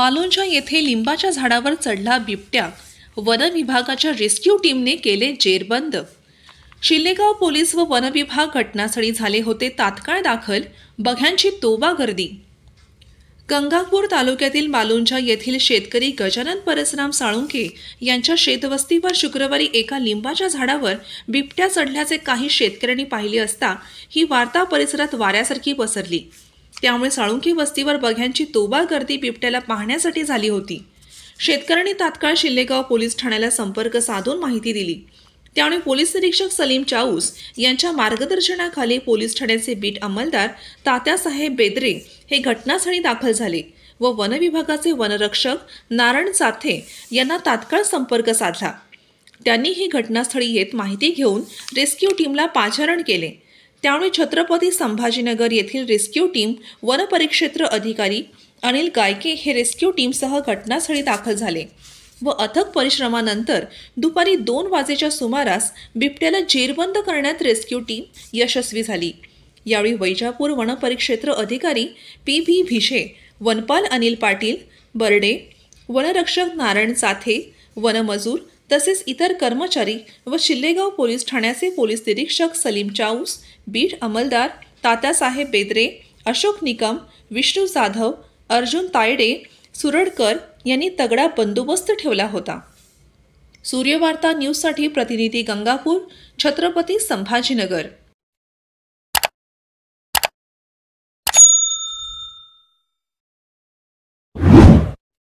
मालुंजा येथे लिंबाच्या झाडावर चढला बिबट्या, वन विभागाच्या रेस्क्यू टीमने केले जेरबंद। शिल्लेगाव पोलीस व वन विभाग घटनास्थळी झाले होते तात्काळ दाखल, बघ्यांची तोबा गर्दी। गंगापूर तालुक्यातील मालुंजा येथील शेतकरी गजानन परसराम साळुंखे यांच्या शेतवस्तीवर शुक्रवारी एका लिंबाच्या झाडावर बिबट्या चढल्याचे काही शेतकऱ्यांनी पाहिले असता ही वार्ता परिसरात वाऱ्यासारखी पसरली। त्यामुळे साळुंखे वस्तीवर बघ्यांची तोबा गर्दी बिबट्याला पाहण्यासाठी झाली होती। शेतकऱ्यांनी तात्काळ शिल्लेगाव पोलीस ठाण्याला संपर्क साधून माहिती दिली। त्यामुळे पोलीस निरीक्षक सलीम चाऊस यांच्या मार्गदर्शनाखाली पोलीस ठाण्याचे बीट अंमलदार तात्यासाहेब बेदरे हे घटनास्थळी दाखल झाले व वन विभागाचे वनरक्षक नारायण चाथे यांना तात्काळ संपर्क साधला। त्यांनी ही घटनास्थळी येत माहिती घेऊन रेस्क्यू टीमला पाचारण केले। त्यामुळे छत्रपती संभाजीनगर येथील रेस्क्यू टीम वन परिक्षेत्र अधिकारी अनिल गायके हे रेस्क्यू टीमसह घटनास्थळी दाखल झाले व अथक परिश्रमानंतर दुपारी 2 वाजेच्या सुमारास बिबट्याला जेरबंद करण्यात रेस्क्यू टीम यशस्वी झाली। यावेळी वैजापूर वन परिक्षेत्र अधिकारी PV भिशे, वनपाल अनिल पाटील बर्डे, वनरक्षक नारायण चाथे, वनमजूर तसेच इतर कर्मचारी व शिल्लेगाव पोलीस ठाण्याचे पोलीस निरीक्षक सलीम चाऊस, बीट अंमलदार तात्यासाहेब बेदरे, अशोक निकम, विष्णू जाधव, अर्जुन तायडे, सुरडकर यांनी तगडा बंदोबस्त ठेवला होता। सूर्यवार्ता न्यूजसाठी प्रतिनिधी गंगापूर, छत्रपती संभाजीनगर।